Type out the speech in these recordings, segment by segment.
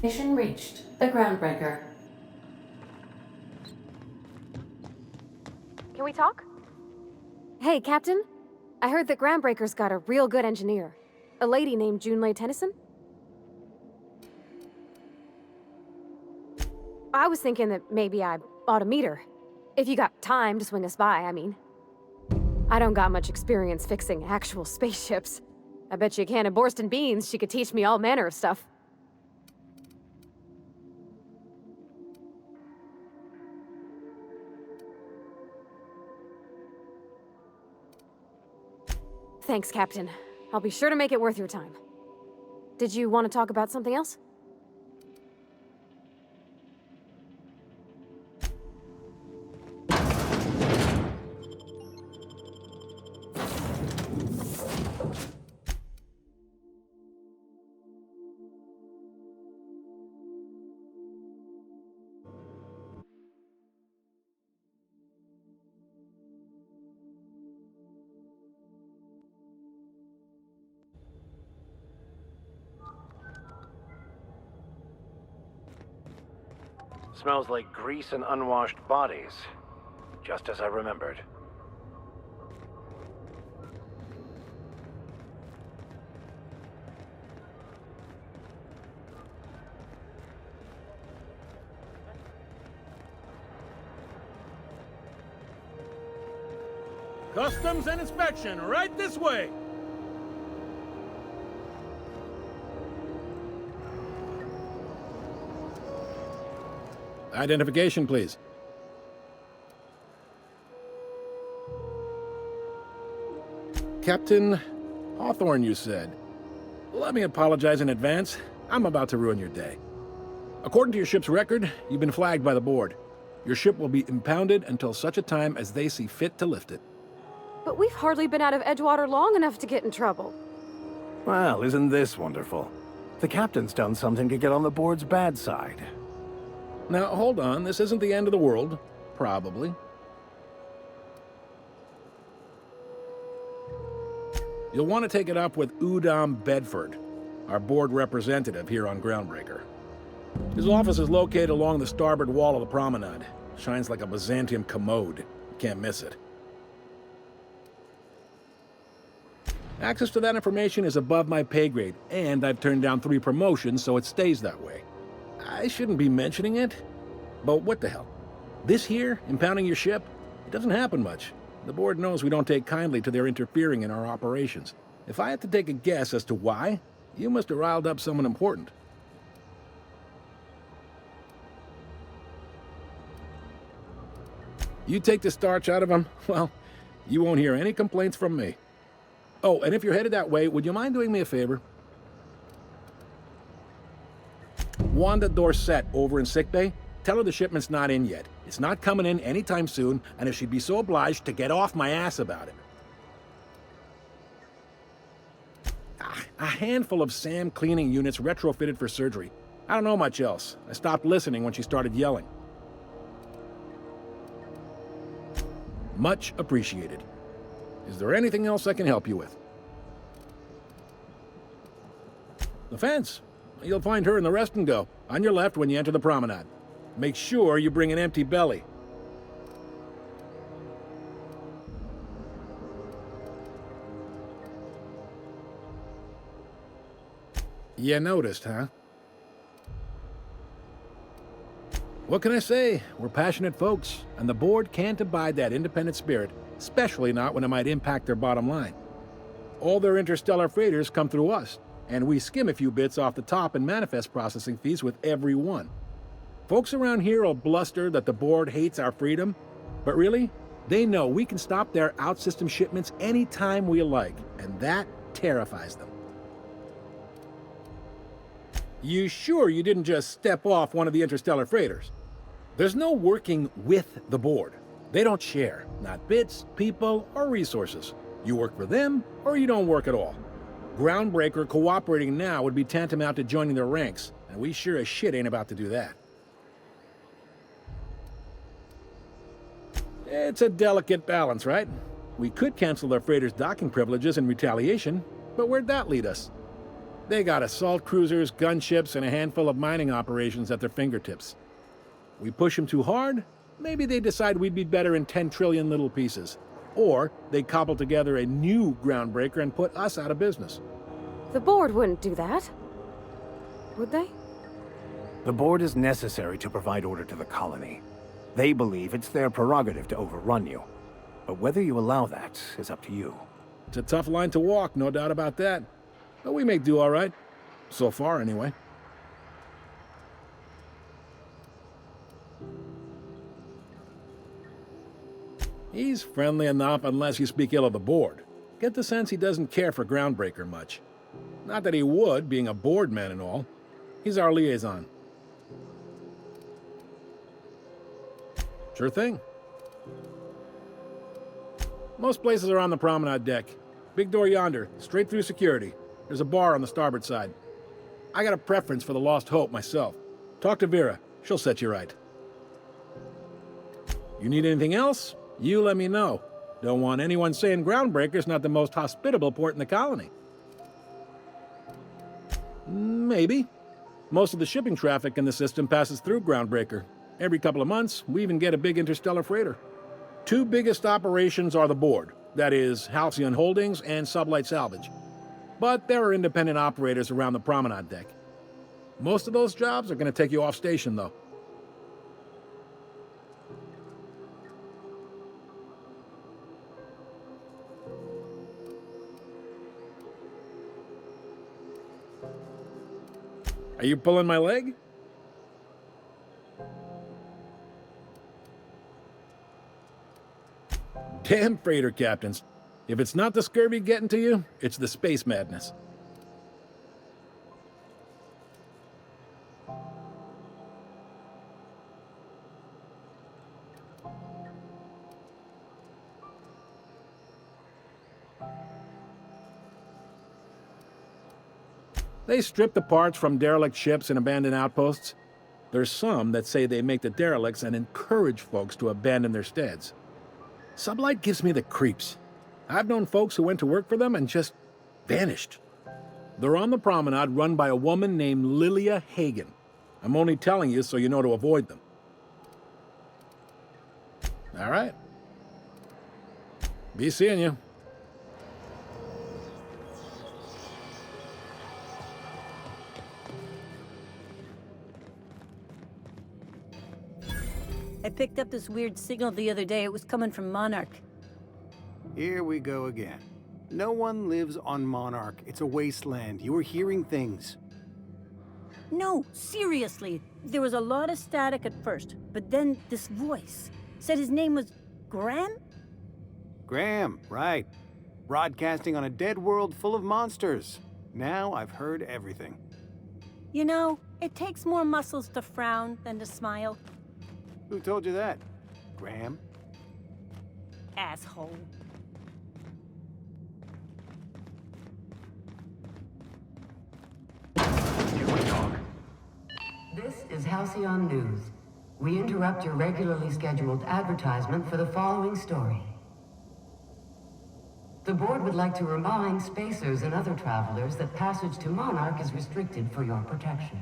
Mission reached. The groundbreaker. Can we talk? Hey, Captain. I heard that Groundbreaker's got a real good engineer. A lady named Junlei Tennyson? I was thinking that maybe I ought to meet her. If you got time to swing us by, I mean. I don't got much experience fixing actual spaceships. I bet you a can of Borston beans she could teach me all manner of stuff. Thanks, Captain. I'll be sure to make it worth your time. Did you want to talk about something else? Smells like grease and unwashed bodies. Just as I remembered. Customs and inspection, right this way! Identification, please. Captain Hawthorne, you said. Let me apologize in advance. I'm about to ruin your day. According to your ship's record, you've been flagged by the board. Your ship will be impounded until such a time as they see fit to lift it. But we've hardly been out of Edgewater long enough to get in trouble. Well, isn't this wonderful? The captain's done something to get on the board's bad side. Now, hold on. This isn't the end of the world. Probably. You'll want to take it up with Udom Bedford, our board representative here on Groundbreaker. His office is located along the starboard wall of the promenade. Shines like a Byzantium commode. You can't miss it. Access to that information is above my pay grade, and I've turned down 3 promotions, so it stays that way. I shouldn't be mentioning it, but what the hell? This here, impounding your ship, it doesn't happen much. The board knows we don't take kindly to their interfering in our operations. If I had to take a guess as to why, you must have riled up someone important. You take the starch out of them, well, you won't hear any complaints from me. Oh, and if you're headed that way, would you mind doing me a favor? Wanda Dorset over in sickbay, tell her the shipment's not in yet. It's not coming in anytime soon, and if she'd be so obliged to get off my ass about it. A handful of SAM cleaning units retrofitted for surgery. I don't know much else. I stopped listening when she started yelling. Much appreciated. Is there anything else I can help you with? The fence. You'll find her in the rest and go, on your left when you enter the promenade. Make sure you bring an empty belly. You noticed, huh? What can I say? We're passionate folks, and the board can't abide that independent spirit, especially not when it might impact their bottom line. All their interstellar freighters come through us, and we skim a few bits off the top in manifest processing fees with every one. Folks around here will bluster that the board hates our freedom, but really, they know we can stop their out-system shipments anytime we like, and that terrifies them. You sure you didn't just step off one of the interstellar freighters? There's no working with the board. They don't share, not bits, people, or resources. You work for them, or you don't work at all. Groundbreaker cooperating now would be tantamount to joining their ranks, and we sure as shit ain't about to do that. It's a delicate balance, right? We could cancel their freighters' docking privileges in retaliation, but where'd that lead us? They got assault cruisers, gunships, and a handful of mining operations at their fingertips. We push them too hard, maybe they decide we'd be better in 10 trillion little pieces. Or they cobble together a new groundbreaker and put us out of business. The board wouldn't do that. Would they? The board is necessary to provide order to the colony. They believe it's their prerogative to overrun you. But whether you allow that is up to you. It's a tough line to walk, no doubt about that. But we make do all right. So far, anyway. He's friendly enough unless you speak ill of the board. Get the sense he doesn't care for Groundbreaker much. Not that he would, being a board man and all. He's our liaison. Sure thing. Most places are on the promenade deck. Big door yonder, straight through security. There's a bar on the starboard side. I got a preference for the Lost Hope myself. Talk to Vera. She'll set you right. You need anything else? You let me know. Don't want anyone saying Groundbreaker's not the most hospitable port in the colony. Maybe. Most of the shipping traffic in the system passes through Groundbreaker. Every couple of months, we even get a big interstellar freighter. Two biggest operations are the board. That is, Halcyon Holdings and Sublight Salvage. But there are independent operators around the promenade deck. Most of those jobs are going to take you off station, though. Are you pulling my leg? Damn freighter captains. If it's not the scurvy getting to you, it's the space madness. They strip the parts from derelict ships and abandoned outposts. There's some that say they make the derelicts and encourage folks to abandon their steads. Sublight gives me the creeps. I've known folks who went to work for them and just vanished. They're on the promenade run by a woman named Lilia Hagen. I'm only telling you so you know to avoid them. All right. Be seeing you. I picked up this weird signal the other day. It was coming from Monarch. Here we go again. No one lives on Monarch. It's a wasteland. You were hearing things. No, seriously. There was a lot of static at first, but then this voice said his name was Graham? Graham, right. Broadcasting on a dead world full of monsters. Now I've heard everything. You know, it takes more muscles to frown than to smile. Who told you that? Graham? Asshole. This is Halcyon News. We interrupt your regularly scheduled advertisement for the following story. The board would like to remind spacers and other travelers that passage to Monarch is restricted for your protection.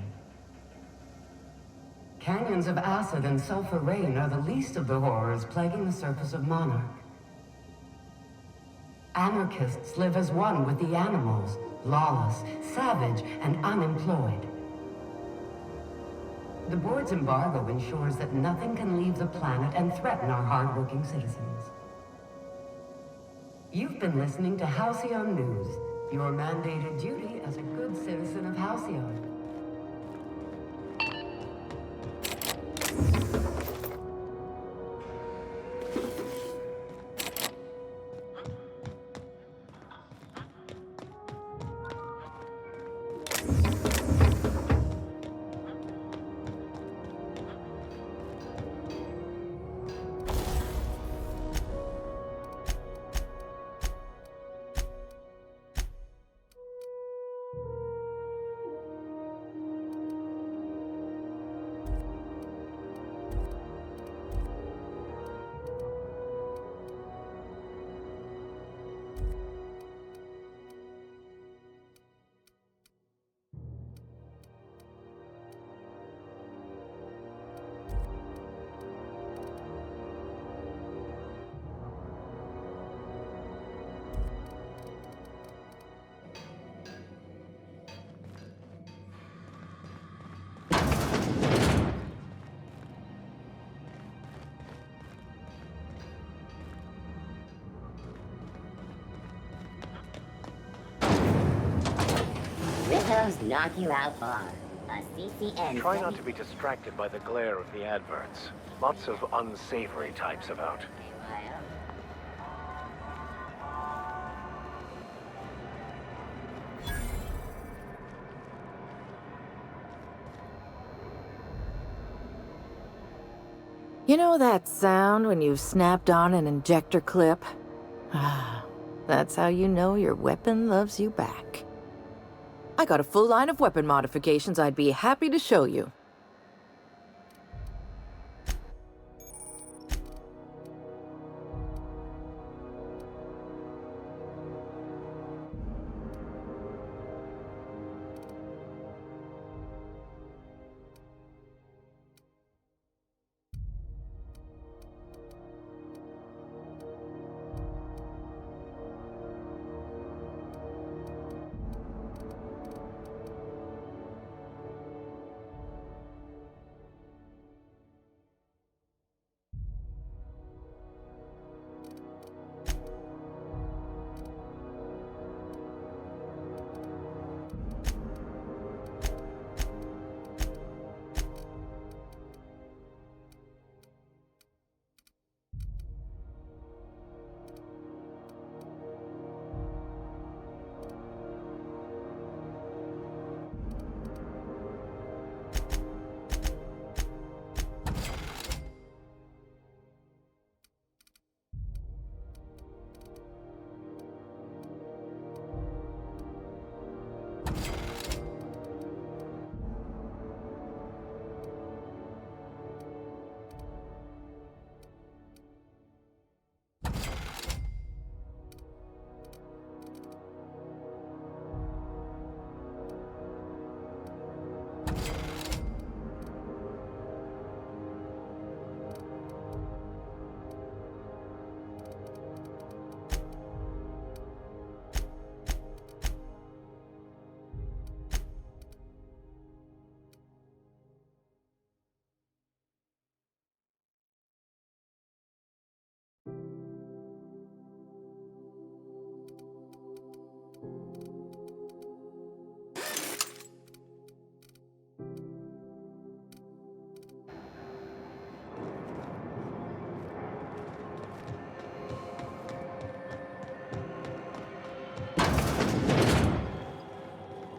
Canyons of acid and sulfur rain are the least of the horrors plaguing the surface of Monarch. Anarchists live as one with the animals, lawless, savage, and unemployed. The board's embargo ensures that nothing can leave the planet and threaten our hardworking citizens. You've been listening to Halcyon News, your mandated duty as a good citizen of Halcyon. Mythos knock you out bar. A CCN. Try not to be distracted by the glare of the adverts. Lots of unsavory types about. You know that sound when you've snapped on an injector clip? Ah, that's how you know your weapon loves you back. I got a full line of weapon modifications I'd be happy to show you.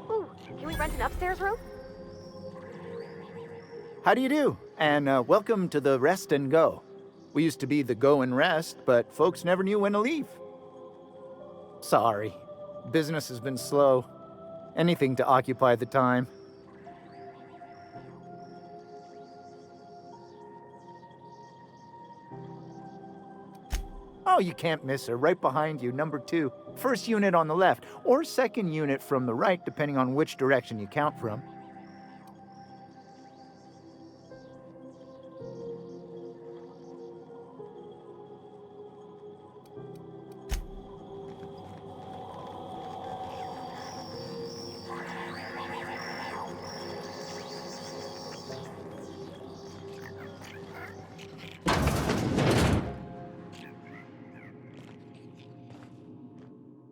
Ooh, can we rent an upstairs room? How do you do? And welcome to the Rest and Go. We used to be the Go and Rest, but folks never knew when to leave. Sorry. Business has been slow. Anything to occupy the time. Oh, you can't miss her. Right behind you, number 2. First unit on the left, or second unit from the right, depending on which direction you count from.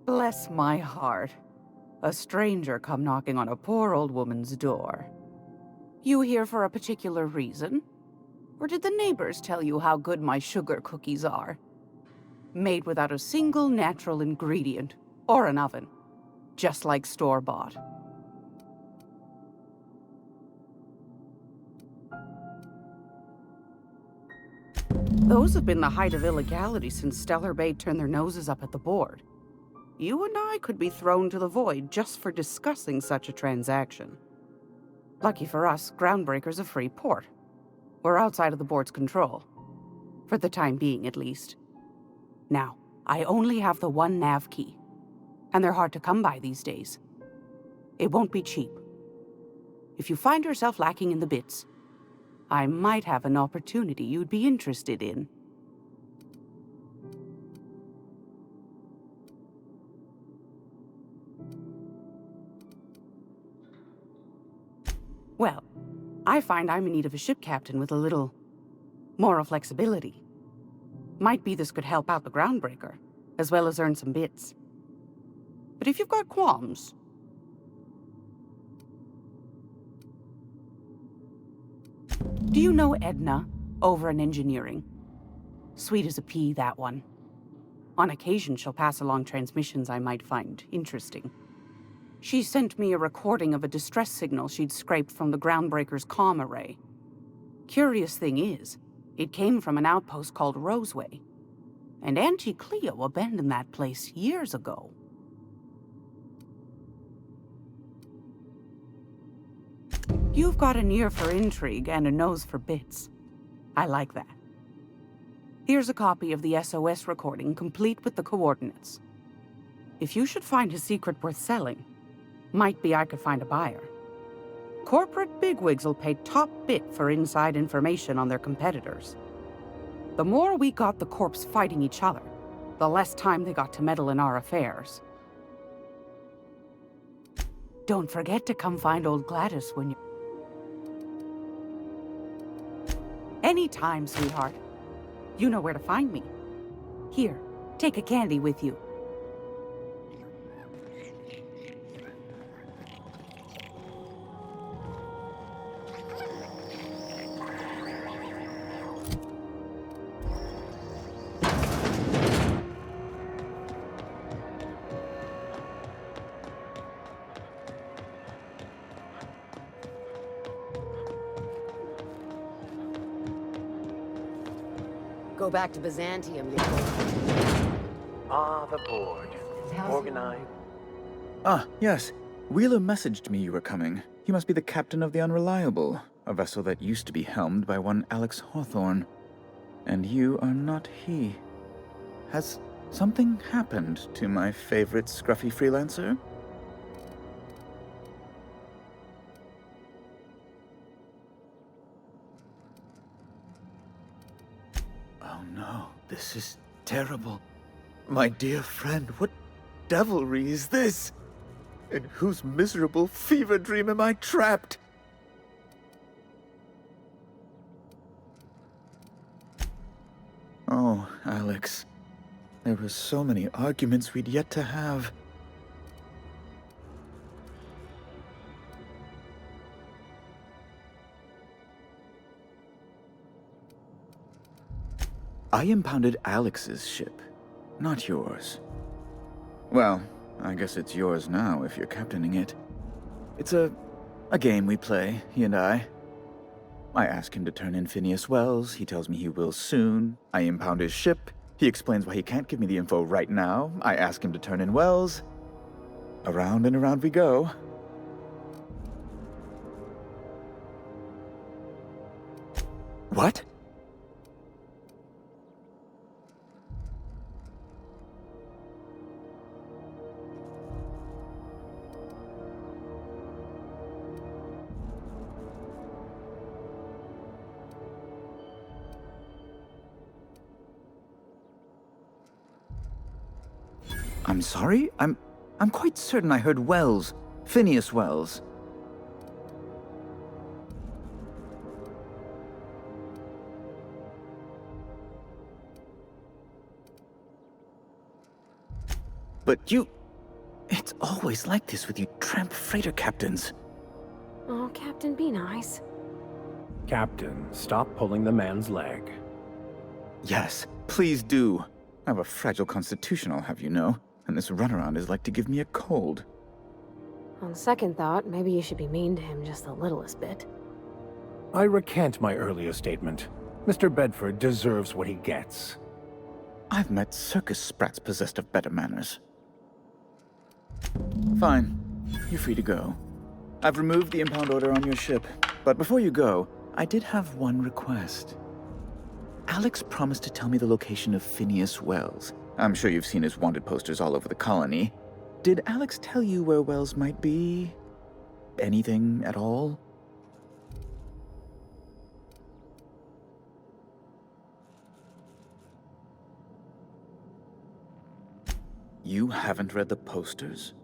Bless my heart. A stranger come knocking on a poor old woman's door. You here for a particular reason? Or did the neighbors tell you how good my sugar cookies are? Made without a single natural ingredient, or an oven. Just like store-bought. Those have been the height of illegality since Stellar Bay turned their noses up at the board. You and I could be thrown to the void just for discussing such a transaction. Lucky for us, Groundbreaker's a free port. We're outside of the board's control. For the time being, at least. Now, I only have the one nav key. And they're hard to come by these days. It won't be cheap. If you find yourself lacking in the bits, I might have an opportunity you'd be interested in. Well, I find I'm in need of a ship captain with a little moral flexibility. Might be this could help out the Groundbreaker, as well as earn some bits. But if you've got qualms, Do you know Edna, over in engineering? Sweet as a pea, that one. On occasion, she'll pass along transmissions I might find interesting. She sent me a recording of a distress signal she'd scraped from the Groundbreaker's comm array. Curious thing is, it came from an outpost called Roseway. And Auntie Cleo abandoned that place years ago. You've got an ear for intrigue and a nose for bits. I like that. Here's a copy of the SOS recording, complete with the coordinates. If you should find a secret worth selling, might be I could find a buyer. Corporate bigwigs will pay top bit for inside information on their competitors. The more we got the corps fighting each other, the less time they got to meddle in our affairs. Don't forget to come find old Gladys when you... Anytime, sweetheart. You know where to find me. Here, take a candy with you. Go back to Byzantium, Nico. Ah, the board. Organized. Ah, yes. Wheeler messaged me you were coming. You must be the captain of the Unreliable, a vessel that used to be helmed by one Alex Hawthorne. And you are not he. Has something happened to my favorite scruffy freelancer? Oh no, this is terrible. My dear friend, what devilry is this? In whose miserable fever dream am I trapped? Oh, Alex. There were so many arguments we'd yet to have. I impounded Alex's ship, not yours. Well, I guess it's yours now if you're captaining it. It's a game we play, he and I. I ask him to turn in Phineas Wells, he tells me he will soon. I impound his ship, he explains why he can't give me the info right now. I ask him to turn in Wells. Around and around we go. What? I'm sorry? I'm quite certain I heard Wells. Phineas Wells. But you... It's always like this with you tramp freighter captains. Oh, Captain, be nice. Captain, stop pulling the man's leg. Yes, please do. I have a fragile constitution, I'll have you know, and this runaround is like to give me a cold. On second thought, maybe you should be mean to him just the littlest bit. I recant my earlier statement. Mr. Bedford deserves what he gets. I've met circus sprats possessed of better manners. Fine. You're free to go. I've removed the impound order on your ship, but before you go, I did have one request. Alex promised to tell me the location of Phineas Wells. I'm sure you've seen his wanted posters all over the colony. Did Alex tell you where Wells might be? Anything at all? You haven't read the posters?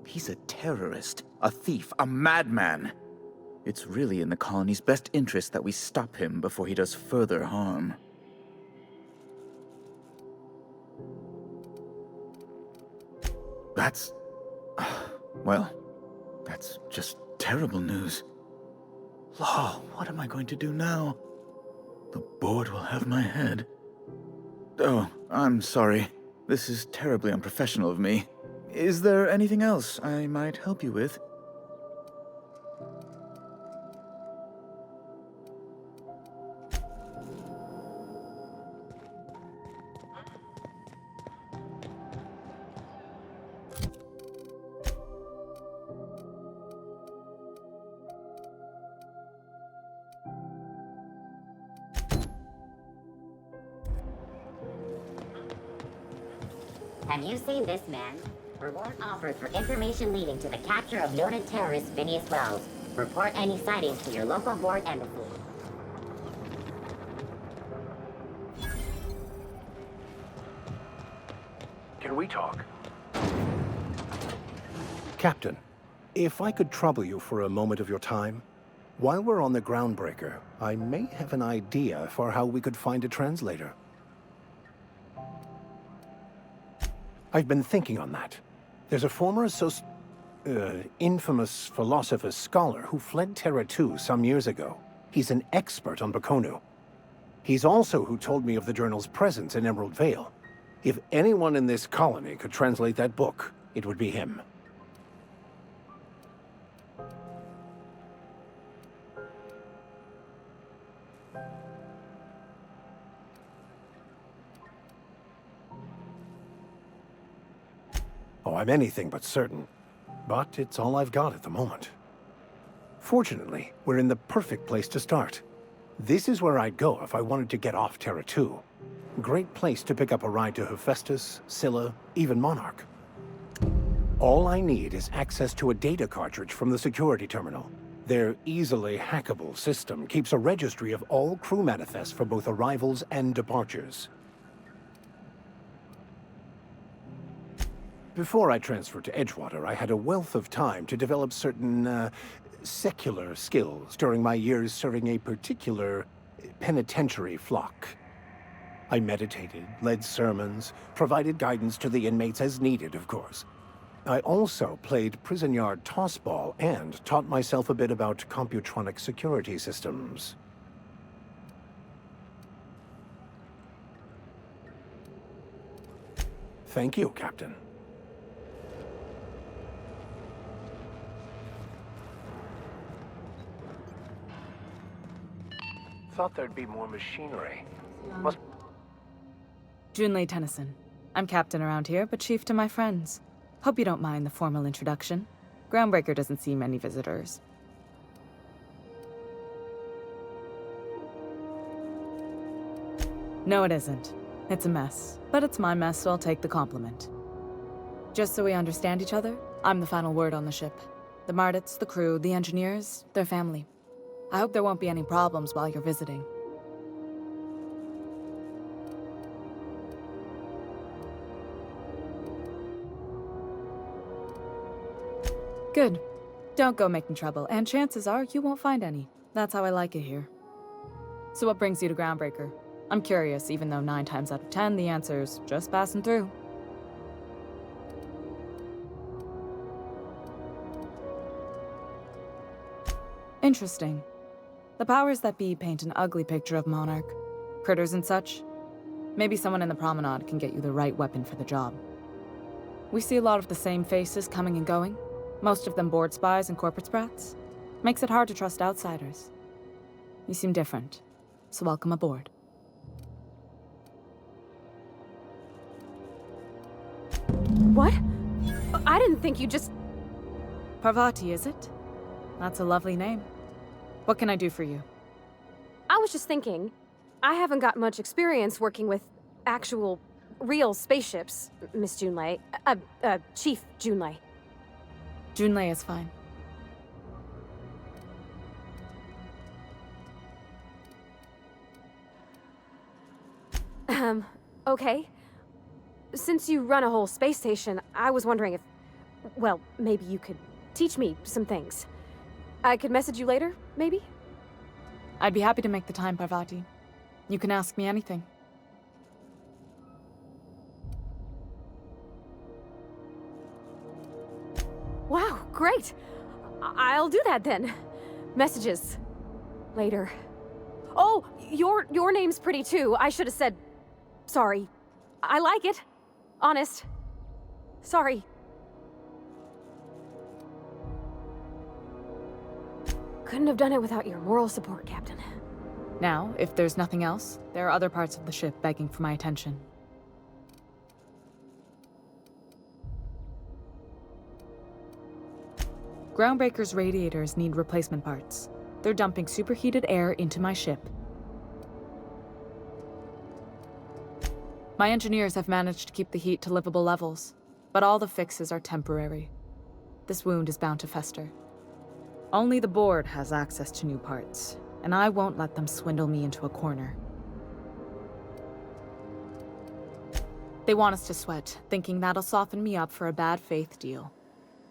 He's a terrorist, a thief, a madman. It's really in the colony's best interest that we stop him before he does further harm. That's... well, that's just terrible news. Law, what am I going to do now? The board will have my head. Oh, I'm sorry. This is terribly unprofessional of me. Is there anything else I might help you with? Have you seen this man? Reward offered for information leading to the capture of noted terrorist Phineas Wells. Report any sightings to your local board embassy. Can we talk? Captain, if I could trouble you for a moment of your time. While we're on the groundbreaker, I may have an idea for how we could find a translator. I've been thinking on that. There's a former infamous philosopher scholar who fled Terra 2 some years ago. He's an expert on Bakonu. He's also who told me of the journal's presence in Emerald Vale. If anyone in this colony could translate that book, it would be him. Oh, I'm anything but certain. But it's all I've got at the moment. Fortunately, we're in the perfect place to start. This is where I'd go if I wanted to get off Terra 2. Great place to pick up a ride to Hephaestus, Scylla, even Monarch. All I need is access to a data cartridge from the security terminal. Their easily hackable system keeps a registry of all crew manifests for both arrivals and departures. Before I transferred to Edgewater, I had a wealth of time to develop certain, secular skills during my years serving a particular penitentiary flock. I meditated, led sermons, provided guidance to the inmates as needed, of course. I also played prison yard tossball and taught myself a bit about computronic security systems. Thank you, Captain. Thought there'd be more machinery. Junlei Tennyson. I'm captain around here, but chief to my friends. Hope you don't mind the formal introduction. Groundbreaker doesn't see many visitors. No, it isn't. It's a mess. But it's my mess, so I'll take the compliment. Just so we understand each other, I'm the final word on the ship. The Mardits, the crew, the engineers, their family. I hope there won't be any problems while you're visiting. Good. Don't go making trouble, and chances are you won't find any. That's how I like it here. So what brings you to Groundbreaker? I'm curious, even though 9 times out of 10 the answer's just passing through. Interesting. The powers that be paint an ugly picture of Monarch. Critters and such. Maybe someone in the promenade can get you the right weapon for the job. We see a lot of the same faces coming and going. Most of them board spies and corporate sprats. Makes it hard to trust outsiders. You seem different, so welcome aboard. What? I didn't think you just... Parvati, is it? That's a lovely name. What can I do for you? I was just thinking, I haven't got much experience working with actual, real spaceships, Miss Junlei. Chief Junlei. Junlei is fine. Okay. Since you run a whole space station, I was wondering if... Well, maybe you could teach me some things. I could message you later, maybe? I'd be happy to make the time, Parvati. You can ask me anything. Wow, great! I'll do that then. Messages. Later. Oh, your name's pretty too. I should have said sorry. I like it. Honest. Sorry. Couldn't have done it without your moral support, Captain. Now, if there's nothing else, there are other parts of the ship begging for my attention. Groundbreaker's radiators need replacement parts. They're dumping superheated air into my ship. My engineers have managed to keep the heat to livable levels, but all the fixes are temporary. This wound is bound to fester. Only the board has access to new parts, and I won't let them swindle me into a corner. They want us to sweat, thinking that'll soften me up for a bad faith deal.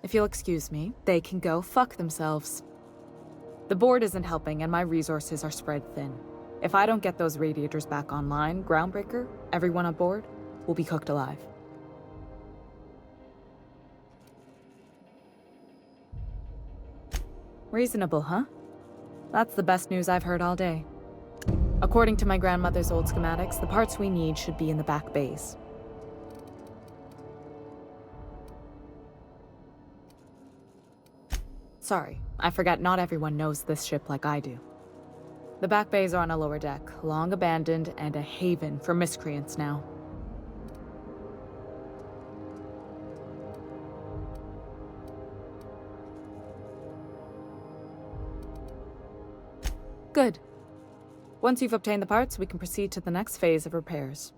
If you'll excuse me, they can go fuck themselves. The board isn't helping, and my resources are spread thin. If I don't get those radiators back online, Groundbreaker, everyone aboard, will be cooked alive. Reasonable, huh? That's the best news I've heard all day. According to my grandmother's old schematics, the parts we need should be in the back bays. Sorry, I forgot not everyone knows this ship like I do. The back bays are on a lower deck, long abandoned and a haven for miscreants now. Good. Once you've obtained the parts, we can proceed to the next phase of repairs.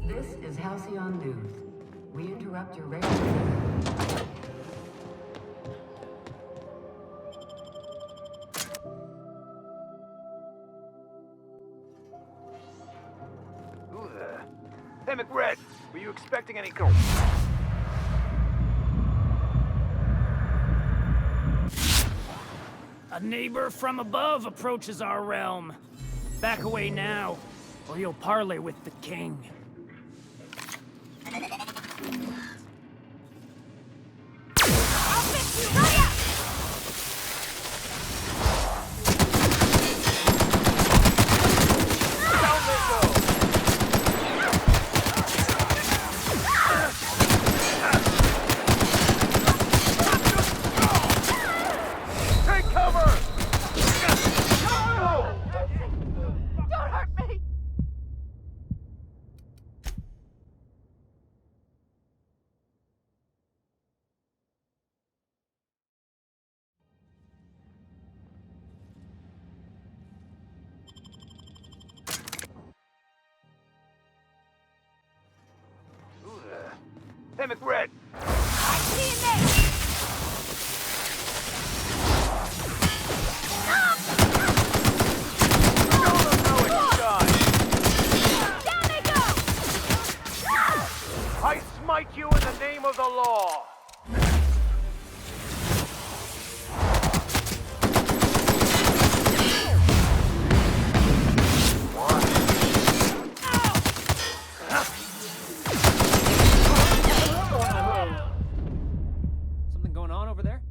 This is Halcyon News. We interrupt your regular... Who the... Hey, McRed, were you expecting any A neighbor from above approaches our realm. Back away now, or you'll parley with the king. Hey, McRed! I smite you in the name of the law! Something going on over there?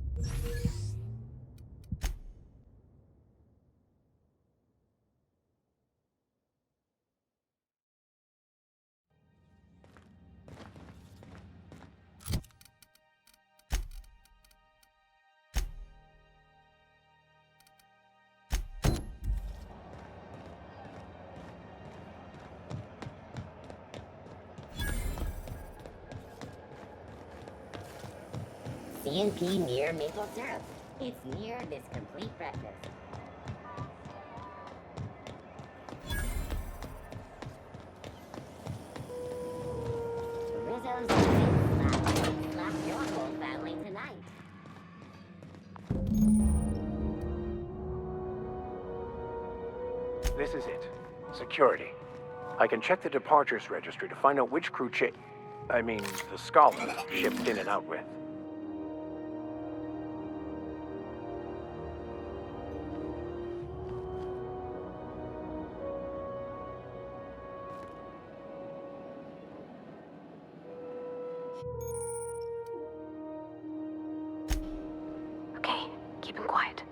CNP near maple syrup. It's near this complete breakfast. Rizzo's slap your whole family tonight. This is it. Security. I can check the departures registry to find out which crew the Scholar shipped in and out with. Okay, keep him quiet.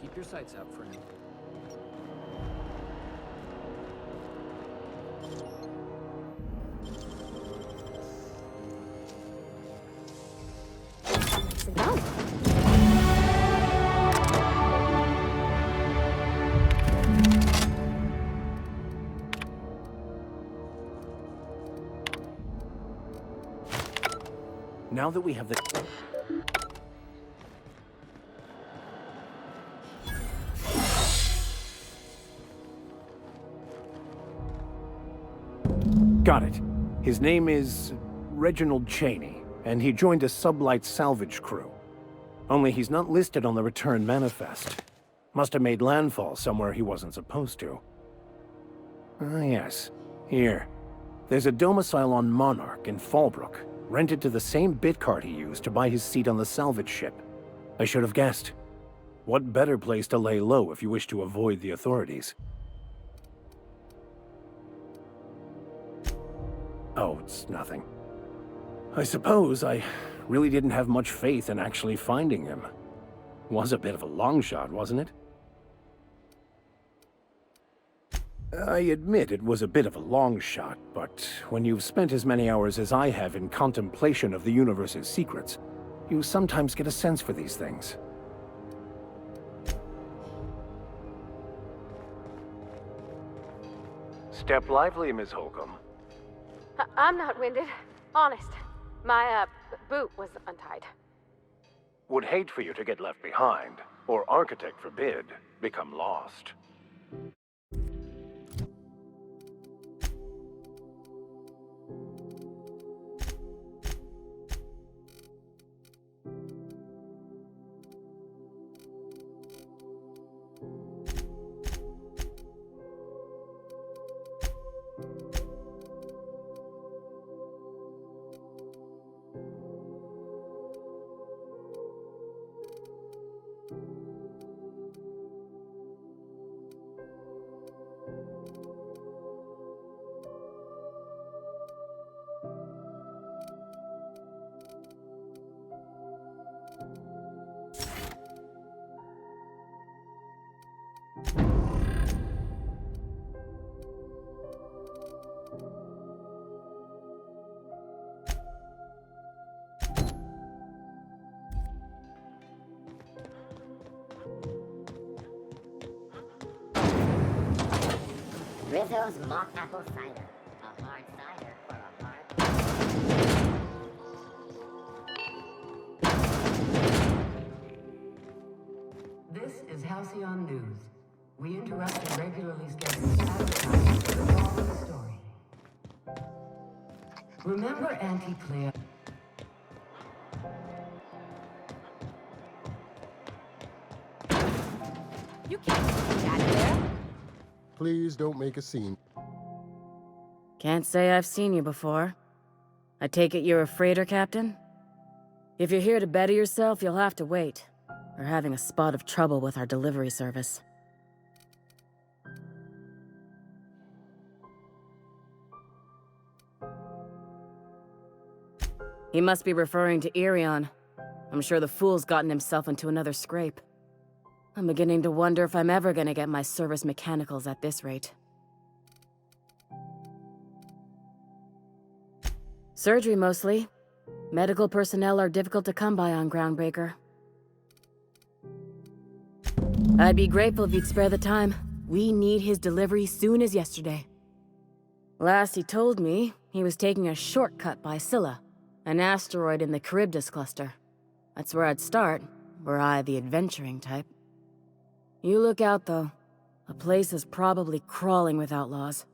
Keep your sights out, friend. Sit down. Now that we have the... Got it. His name is Reginald Cheney, and he joined a sublight salvage crew. Only he's not listed on the return manifest. Must have made landfall somewhere he wasn't supposed to. Ah, yes. Here. There's a domicile on Monarch in Fallbrook, rented to the same bit card he used to buy his seat on the salvage ship. I should have guessed. What better place to lay low if you wish to avoid the authorities? Oh, it's nothing. I suppose I really didn't have much faith in actually finding him. Was a bit of a long shot, wasn't it? I admit it was a bit of a long shot, but when you've spent as many hours as I have in contemplation of the universe's secrets, you sometimes get a sense for these things. Step lively, Miss Holcomb. I'm not winded. Honest. My, boot was untied. Would hate for you to get left behind, or architect forbid, become lost. Rizzo's mock apple cider. A hard cider for a hard... This is Halcyon News. We interrupt a regularly scheduled advertisement for the following story. Remember Auntie Claire? You can't get out of there. please don't make a scene. Can't say I've seen you before. I take it you're a freighter captain? If you're here to better yourself, you'll have to wait. We're having a spot of trouble with our delivery service. He must be referring to Irion. I'm sure the fool's gotten himself into another scrape. I'm beginning to wonder if I'm ever gonna get my service mechanicals at this rate. Surgery, mostly. Medical personnel are difficult to come by on Groundbreaker. I'd be grateful if you'd spare the time. We need his delivery soon as yesterday. Last he told me, he was taking a shortcut by Scylla, an asteroid in the Charybdis cluster. That's where I'd start, were I the adventuring type. You look out, though. The place is probably crawling with outlaws.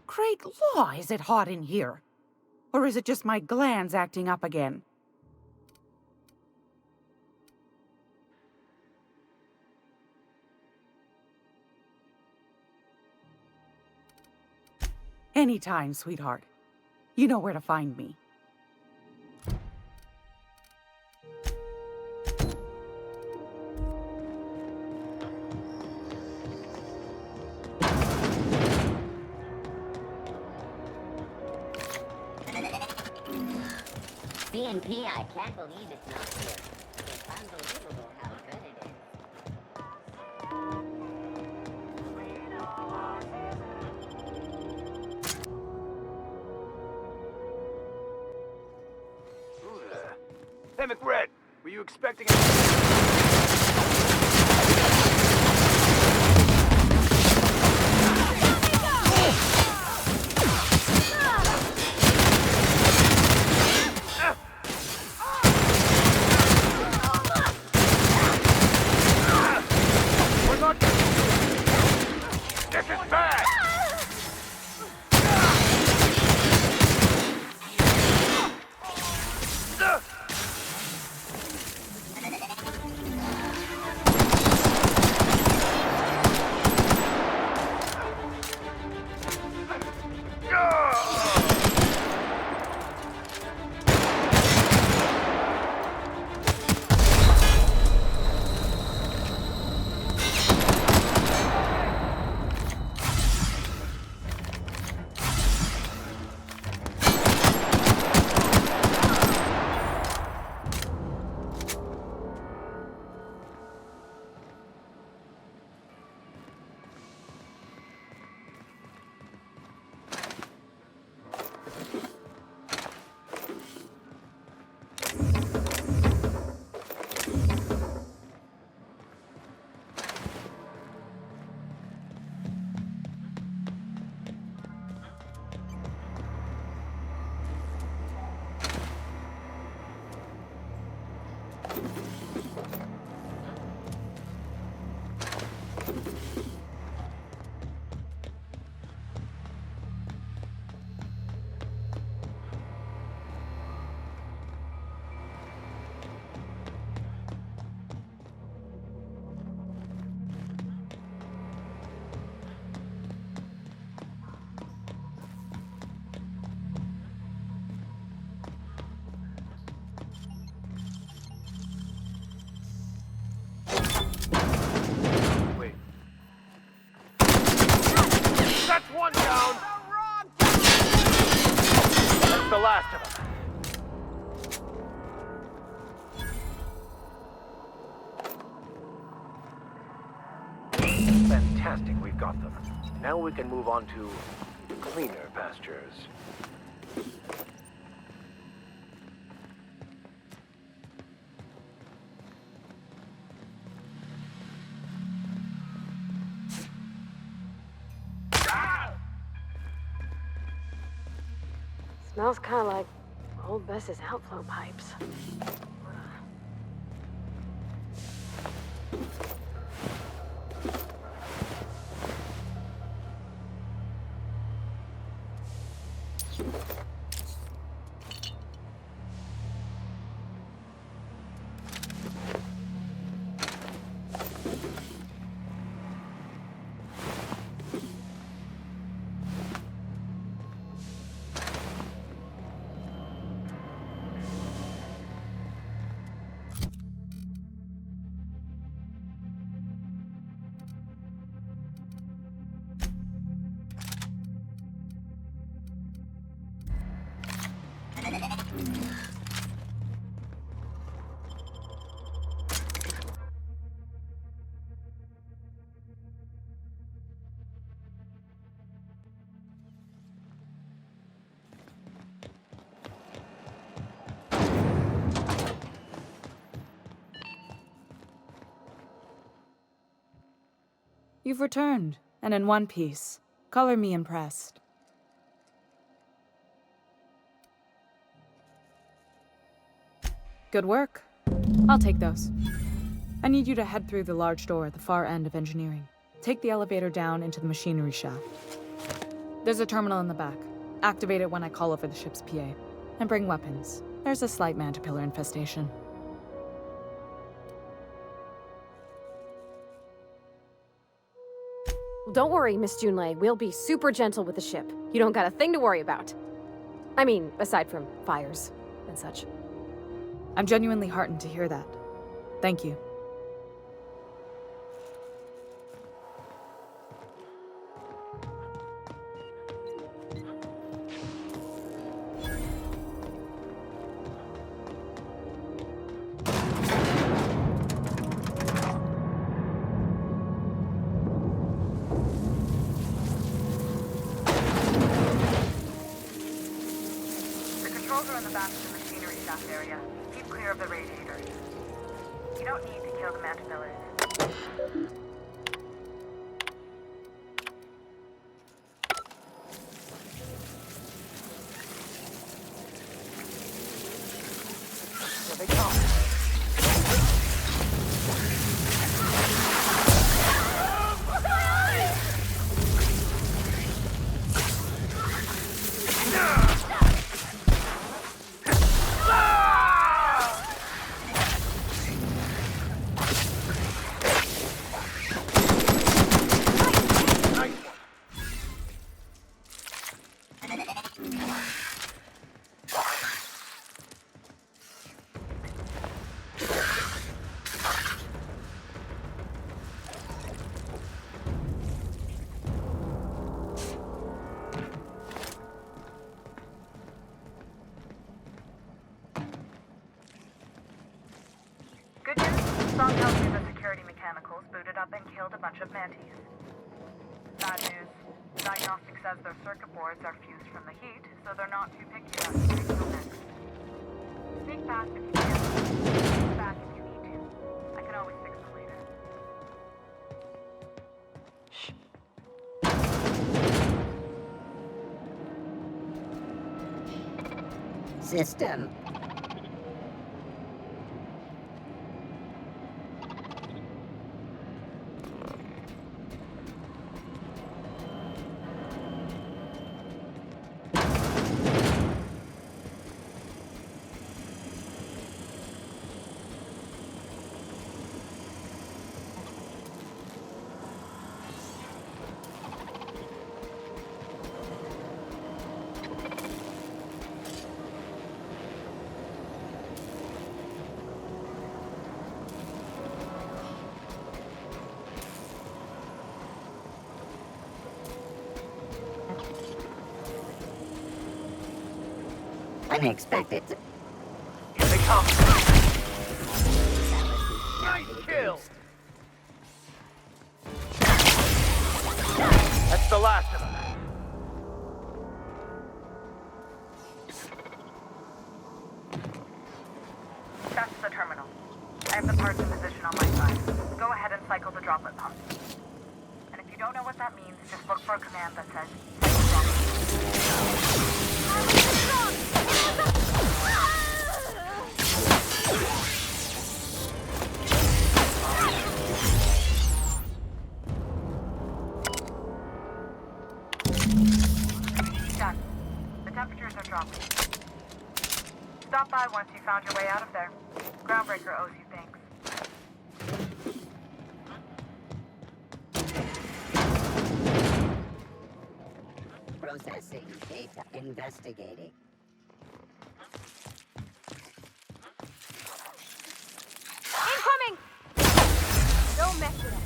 Great law, is it hot in here? Or is it just my glands acting up again? Anytime, sweetheart. You know where to find me. CNP, I can't believe it's not here. It's unbelievable how good it is. Who there? Hey, McRed, were you expecting the last of them? Fantastic, we've got them. Now we can move on to cleaner pastures. Smells kind of like old Bess's outflow pipes. You've returned, and in one piece. Color me impressed. Good work. I'll take those. I need you to head through the large door at the far end of engineering. Take the elevator down into the machinery shaft. There's a terminal in the back. Activate it when I call over the ship's PA. And bring weapons. There's a slight mantipillar infestation. Don't worry, Miss Junlei. We'll be super gentle with the ship. You don't got a thing to worry about. I mean, aside from fires and such. I'm genuinely heartened to hear that. Thank you. Area. Keep clear of the radiators. You don't need to kill the mantipillars. Here they come. Song tells me the security mechanicals booted up and killed a bunch of mantis. Bad news. Diagnostic says their circuit boards are fused from the heat, so they're not too picky about who they kill next. Sneak past if you can. Sneak back if you need to. I can always fix them later. System. Unexpected. Here they come. Nice kill. That's the last of them. That's the terminal. I have the parts in position on my side. Go ahead and cycle the droplet pump. And if you don't know what that means, just look for a command that says cycle droplet. Jack, the temperatures are dropping. Stop by once you found your way out of there. Groundbreaker owes you thanks. Processing data. Investigating. Incoming! Don't mess it up.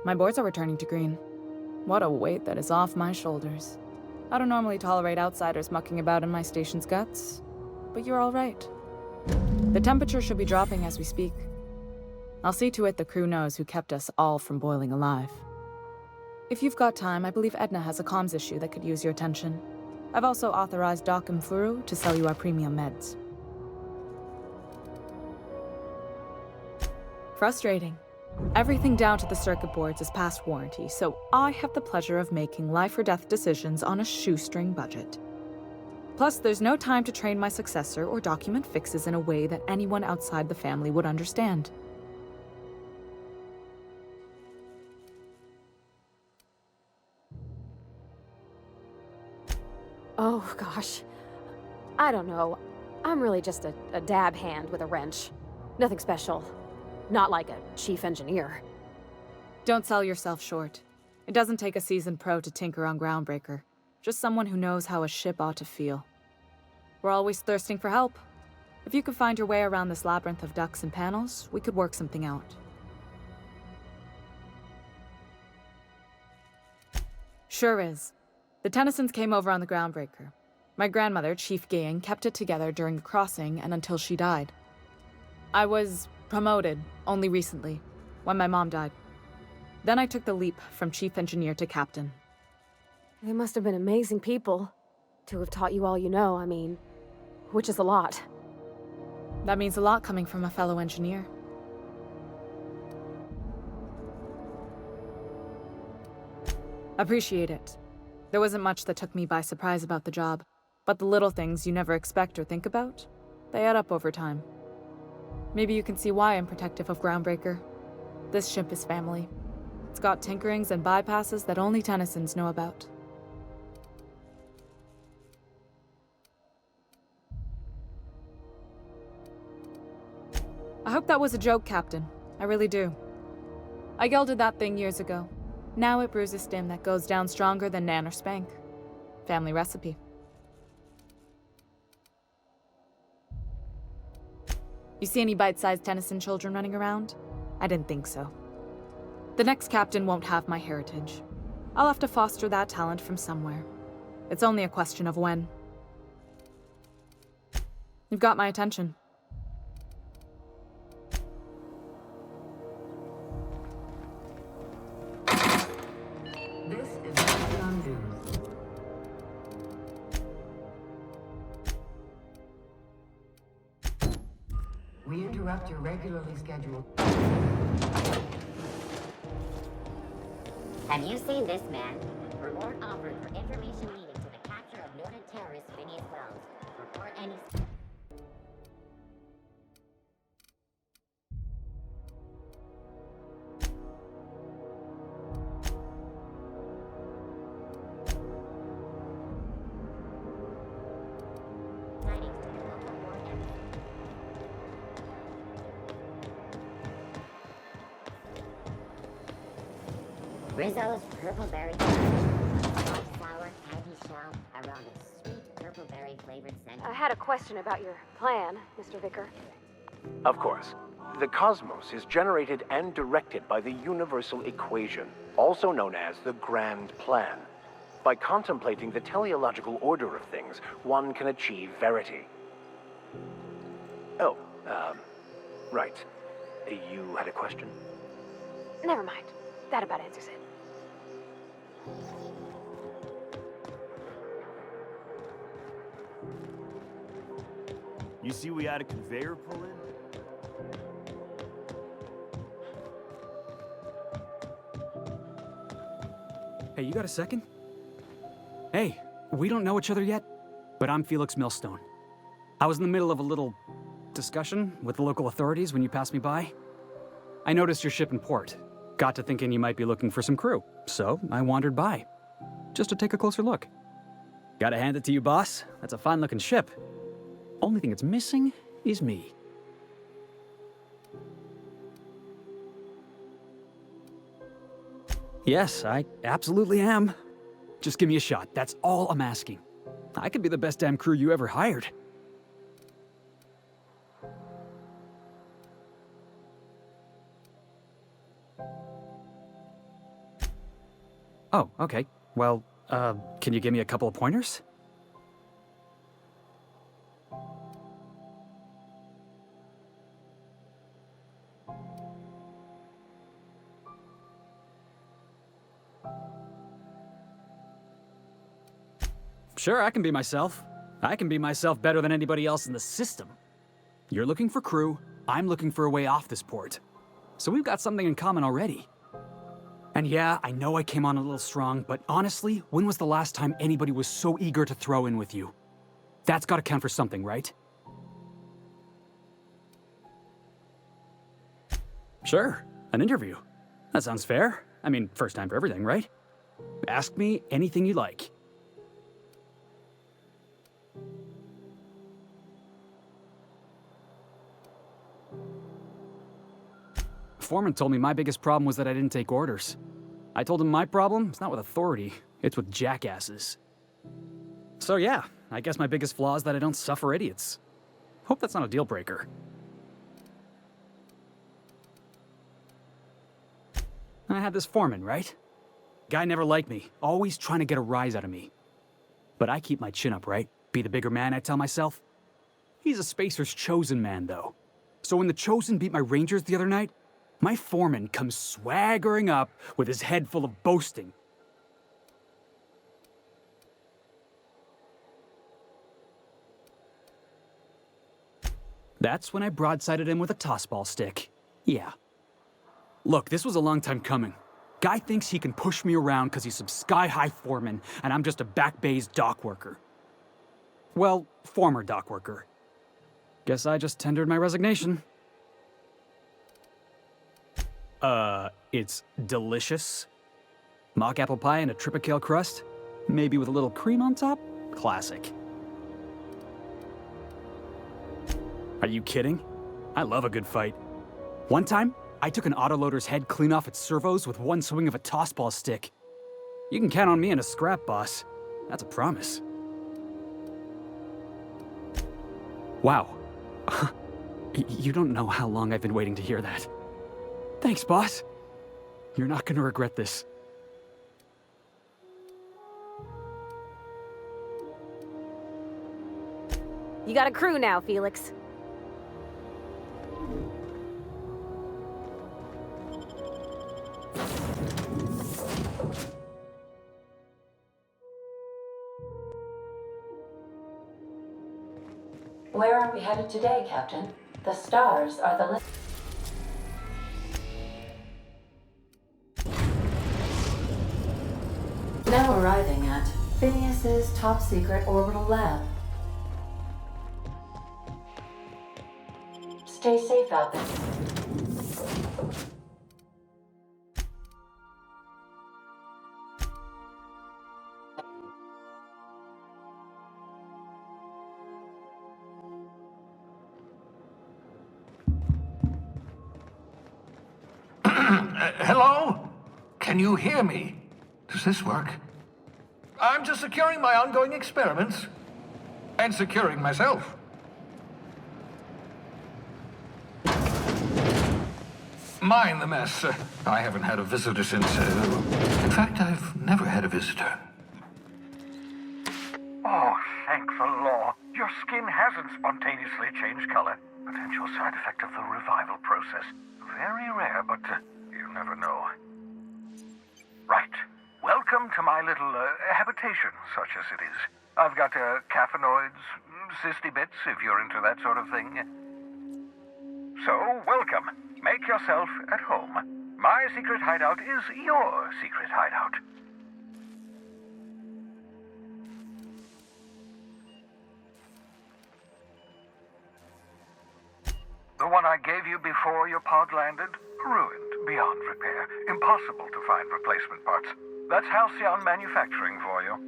My boards are returning to green. What a weight that is off my shoulders. I don't normally tolerate outsiders mucking about in my station's guts, but you're all right. The temperature should be dropping as we speak. I'll see to it the crew knows who kept us all from boiling alive. If you've got time, I believe Edna has a comms issue that could use your attention. I've also authorized Doc and Furu to sell you our premium meds. Frustrating. Everything down to the circuit boards is past warranty, so I have the pleasure of making life or death decisions on a shoestring budget. Plus, there's no time to train my successor or document fixes in a way that anyone outside the family would understand. Oh, gosh. I don't know. I'm really just a dab hand with a wrench. Nothing special. Not like a chief engineer. Don't sell yourself short. It doesn't take a seasoned pro to tinker on Groundbreaker. Just someone who knows how a ship ought to feel. We're always thirsting for help. If you could find your way around this labyrinth of ducts and panels, we could work something out. Sure is. The Tennysons came over on the Groundbreaker. My grandmother, Chief Gayan, kept it together during the crossing and until she died. I was promoted only recently, when my mom died. Then I took the leap from chief engineer to captain. They must have been amazing people to have taught you all you know, I mean, which is a lot. That means a lot coming from a fellow engineer. Appreciate it. There wasn't much that took me by surprise about the job, but the little things you never expect or think about, they add up over time. Maybe you can see why I'm protective of Groundbreaker. This ship is family. It's got tinkerings and bypasses that only Tennysons know about. I hope that was a joke, Captain. I really do. I gelded that thing years ago. Now it brews a stim that goes down stronger than Nan or Spank. Family recipe. You see any bite-sized Tennyson children running around? I didn't think so. The next captain won't have my heritage. I'll have to foster that talent from somewhere. It's only a question of when. You've got my attention. This is Recon News. We interrupt your regularly scheduled... Have you seen this man? Reward offered for information leading to the capture of noted terrorist Phineas Wells. Report any... Rizzo's purple berry sour candy shell around a sweet purple berry flavored scent. I had a question about your plan, Mr. Vicker. Of course. The cosmos is generated and directed by the universal equation, also known as the Grand Plan. By contemplating the teleological order of things, one can achieve verity. Oh, right. You had a question? Never mind. That about answers it. You see we had a conveyor pull in? Hey, you got a second? Hey, we don't know each other yet, but I'm Felix Millstone. I was in the middle of a little discussion with the local authorities when you passed me by. I noticed your ship in port. Got to thinking you might be looking for some crew, so I wandered by, just to take a closer look. Gotta hand it to you, boss. That's a fine-looking ship. Only thing it's missing is me. Yes, I absolutely am. Just give me a shot. That's all I'm asking. I could be the best damn crew you ever hired. Oh, okay. Well, can you give me a couple of pointers? Sure, I can be myself. I can be myself better than anybody else in the system. You're looking for crew, I'm looking for a way off this port. So we've got something in common already. And yeah, I know I came on a little strong, but honestly, when was the last time anybody was so eager to throw in with you? That's gotta count for something, right? Sure, an interview. That sounds fair. I mean, first time for everything, right? Ask me anything you like. Foreman told me my biggest problem was that I didn't take orders. I told him my problem is not with authority, it's with jackasses. So yeah, I guess my biggest flaw is that I don't suffer idiots. Hope that's not a deal breaker. I had this foreman, right? Guy never liked me, always trying to get a rise out of me. But I keep my chin up, right? Be the bigger man, I tell myself. He's a Spacer's chosen man, though. So when the Chosen beat my Rangers the other night, my foreman comes swaggering up with his head full of boasting. That's when I broadsided him with a tossball stick. Yeah. Look, this was a long time coming. Guy thinks he can push me around because he's some sky-high foreman, and I'm just a back bay's dock worker. Well, former dock worker. Guess I just tendered my resignation. It's delicious. Mock apple pie and a tripicale crust, maybe with a little cream on top? Classic. Are you kidding? I love a good fight. One time, I took an autoloader's head clean off its servos with one swing of a tossball stick. You can count on me in a scrap, boss. That's a promise. Wow. You don't know how long I've been waiting to hear that. Thanks, boss. You're not gonna regret this. You got a crew now, Felix. Where are we headed today, Captain? The stars are the limit. Now arriving at Phineas's top-secret orbital lab. Stay safe out there. Hello? Can you hear me? Does this work? I'm just securing my ongoing experiments. And securing myself. Mind the mess. I haven't had a visitor since... in fact, I've never had a visitor. Oh, thank the law. Your skin hasn't spontaneously changed color. Potential side effect of the revival process. Very rare, but you never know. Right. Welcome to my little habitation, such as it is. I've got caffeinoids, cysty bits, if you're into that sort of thing. So, welcome. Make yourself at home. My secret hideout is your secret hideout. The one I gave you before your pod landed? Ruined, beyond repair. Impossible to find replacement parts. That's Halcyon Manufacturing for you.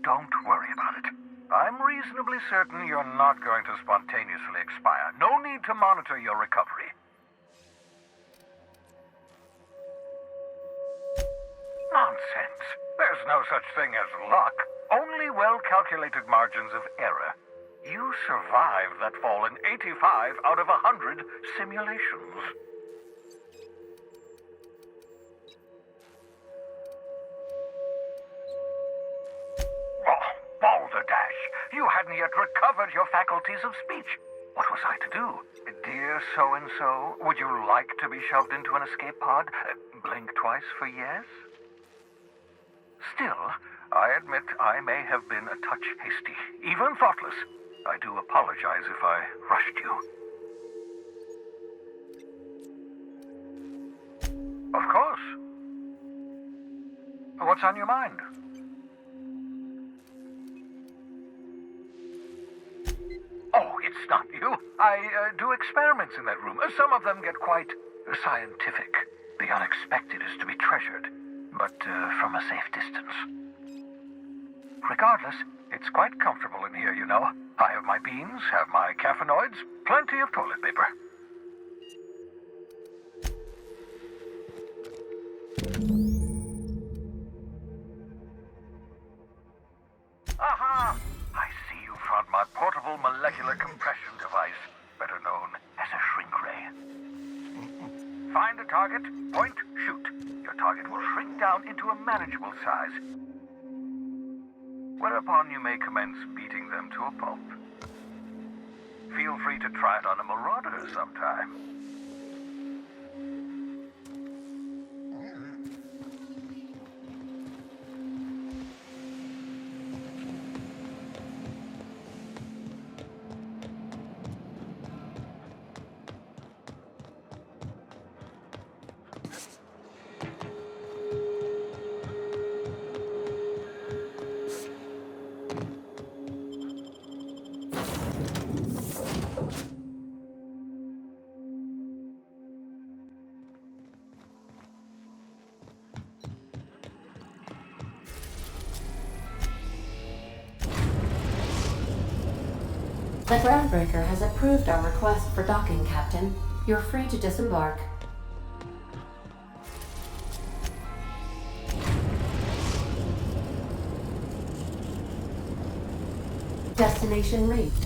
Don't worry about it. I'm reasonably certain you're not going to spontaneously expire. No need to monitor your recovery. Nonsense. There's no such thing as luck. Only well-calculated margins of error. You survived that fall in 85 out of 100 simulations. Oh, balderdash! You hadn't yet recovered your faculties of speech. What was I to do? Dear so-and-so, would you like to be shoved into an escape pod? Blink twice for yes? Still, I admit I may have been a touch hasty, even thoughtless. I do apologize if I rushed you. Of course. What's on your mind? Oh, it's not you. I do experiments in that room. Some of them get quite scientific. The unexpected is to be treasured, but from a safe distance. Regardless, it's quite comfortable in here, you know. I have my beans, have my caffeinoids, plenty of toilet paper. Aha! I see you found my portable molecular compression device, better known as a shrink ray. Find a target, point, shoot. Your target will shrink down into a manageable size, whereupon you may commence beating them to a pulp. Feel free to try it on a marauder sometime. The groundbreaker has approved our request for docking, Captain. You're free to disembark. Destination reached.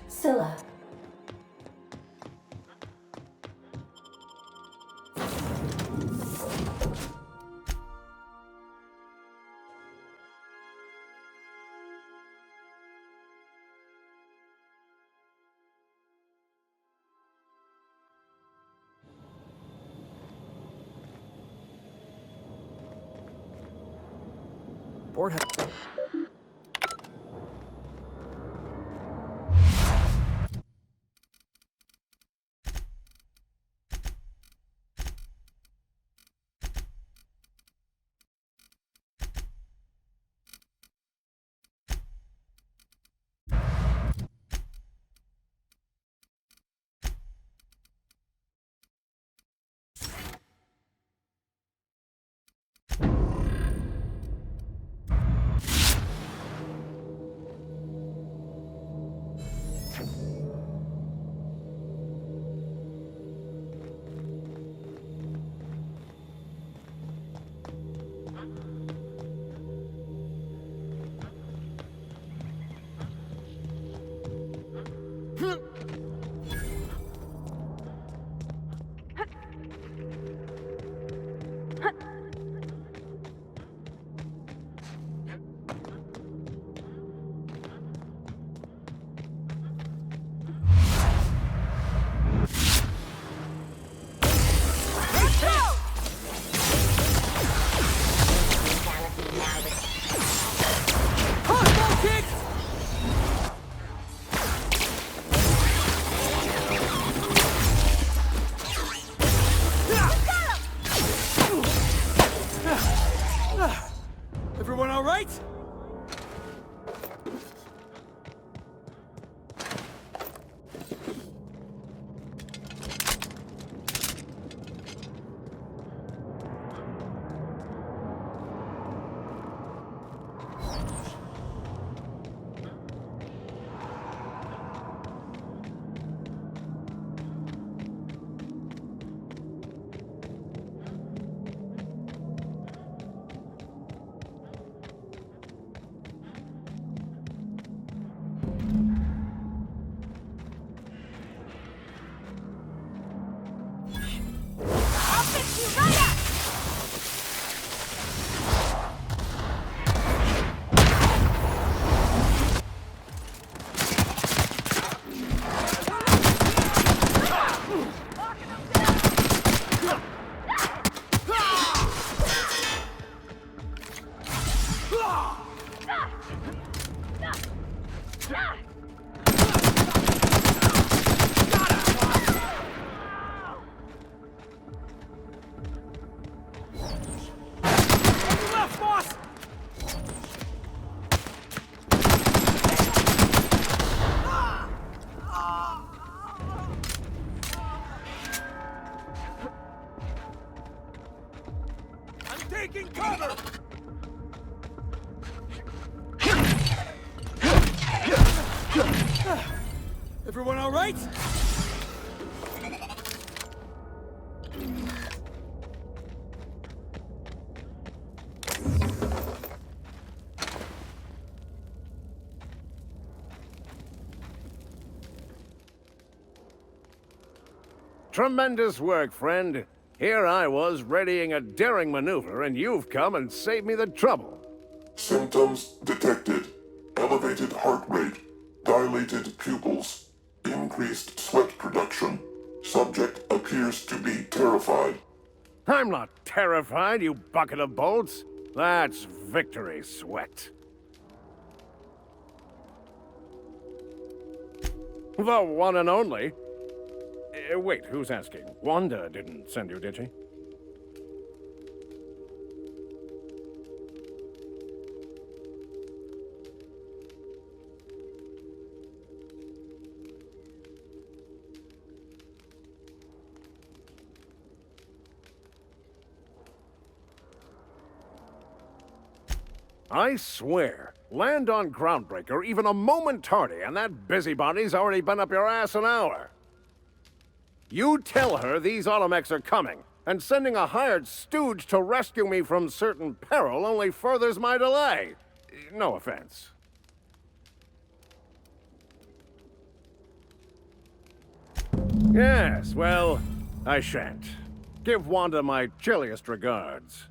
Scylla. Board Everyone all right? Taking cover! Everyone all right? Tremendous work, friend. Here I was readying a daring maneuver, and you've come and saved me the trouble. Symptoms detected. Elevated heart rate, dilated pupils, increased sweat production. Subject appears to be terrified. I'm not terrified, you bucket of bolts. That's victory sweat. The one and only. Wait, who's asking? Wanda didn't send you, did she? I swear, land on Groundbreaker even a moment tardy, and that busybody's already been up your ass an hour. You tell her these automechs are coming, and sending a hired stooge to rescue me from certain peril only furthers my delay. No offense. Yes, well, I shan't. Give Wanda my chilliest regards.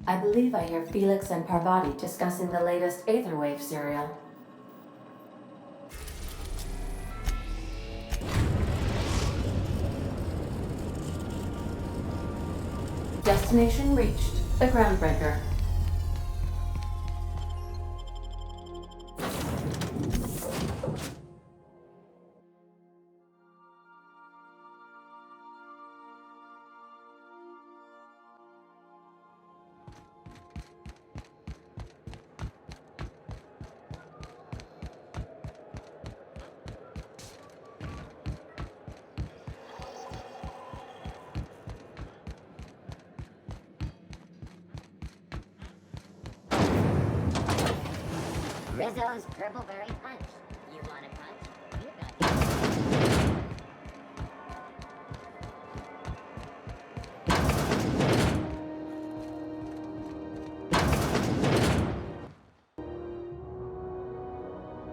I believe I hear Felix and Parvati discussing the latest Aetherwave serial. Destination reached. The Groundbreaker. Rizzo's Purpleberry Punch. You want a punch? You got it.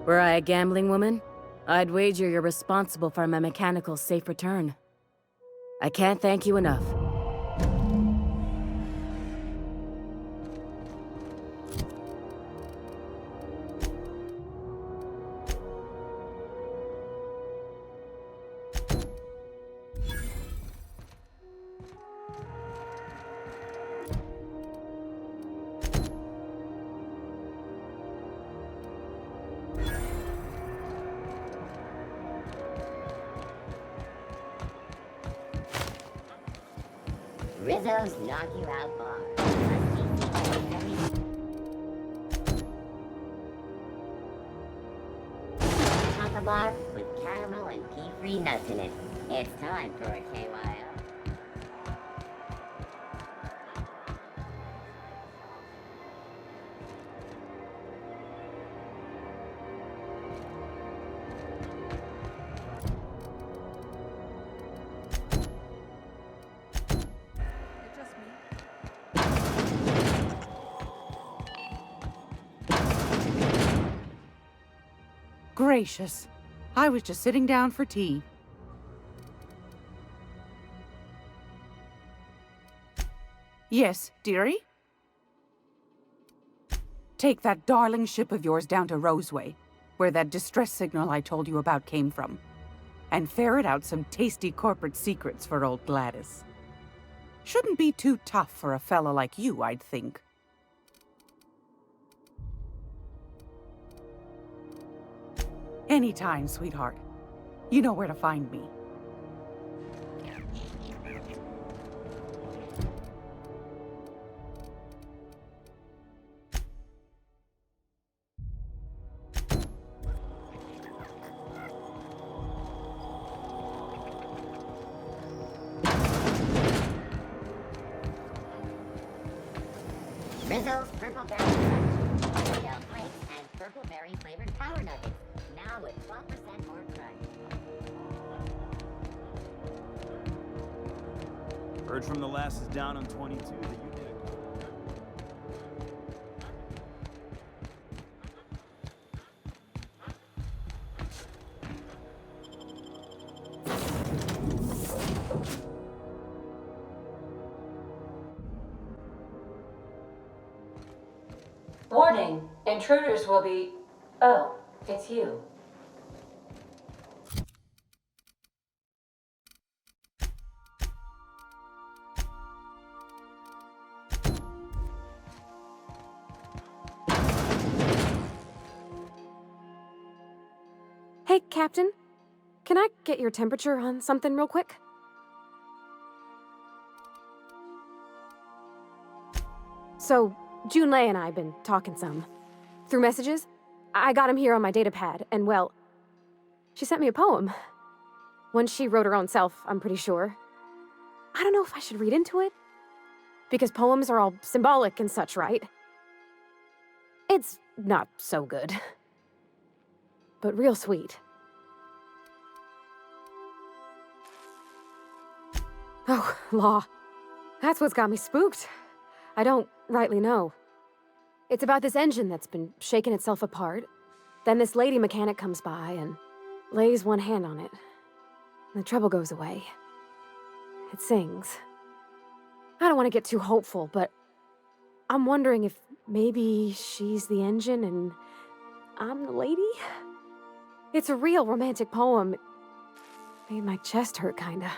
Were I a gambling woman, I'd wager you're responsible for my mechanical safe return. I can't thank you enough. Rizzo's Knock You Out Bar. Chocolate bar with caramel and pea-free nuts in it. It's time for a KYO. Gracious. I was just sitting down for tea. Yes, dearie? Take that darling ship of yours down to Roseway, where that distress signal I told you about came from, and ferret out some tasty corporate secrets for old Gladys. Shouldn't be too tough for a fella like you, I'd think. Anytime, sweetheart. You know where to find me. Rizzo's Purpleberry Punch. Shell flakes and purpleberry flavored power nuggets. Now with 12% more crunch. Heard from the lasses down on 22 that you did it. Warning! Intruders will be... Oh, it's you. Hey, Captain. Can I get your temperature on something real quick? So, Junlei and I have been talking some. Through messages, I got him here on my datapad, and well, she sent me a poem. One she wrote her own self, I'm pretty sure. I don't know if I should read into it, because poems are all symbolic and such, right? It's not so good, but real sweet. Oh, law. That's what's got me spooked. I don't rightly know. It's about this engine that's been shaking itself apart. Then this lady mechanic comes by and lays one hand on it. The trouble goes away. It sings. I don't want to get too hopeful, but I'm wondering if maybe she's the engine and I'm the lady? It's a real romantic poem. It made my chest hurt, kinda.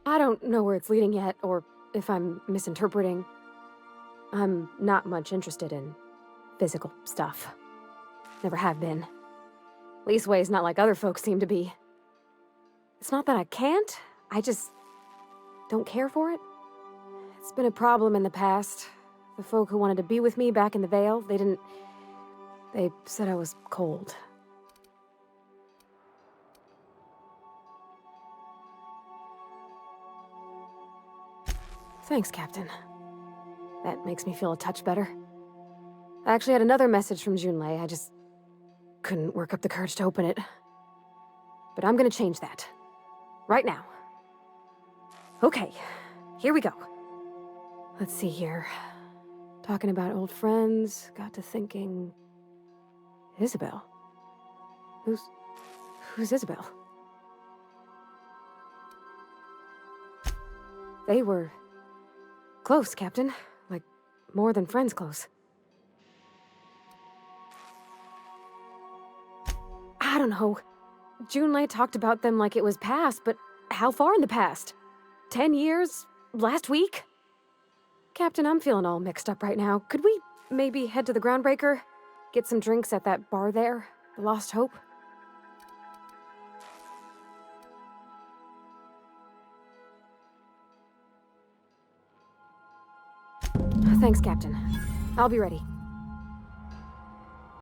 I don't know where it's leading yet, or if I'm misinterpreting. I'm not much interested in physical stuff. Never have been. Leastways, not like other folks seem to be. It's not that I can't, I just don't care for it. It's been a problem in the past. The folk who wanted to be with me back in the Vale, they said I was cold. Thanks, Captain. That makes me feel a touch better. I actually had another message from Junlei, I just couldn't work up the courage to open it. But I'm gonna change that. Right now. Okay, here we go. Let's see here. Talking about old friends, got to thinking... Isabel? Who's Isabel? They were... close, Captain. Like, more than friends close. I don't know. Junlei talked about them like it was past, but how far in the past? 10 years? Last week? Captain, I'm feeling all mixed up right now. Could we maybe head to the Groundbreaker? Get some drinks at that bar there? The Lost Hope? Thanks, Captain. I'll be ready.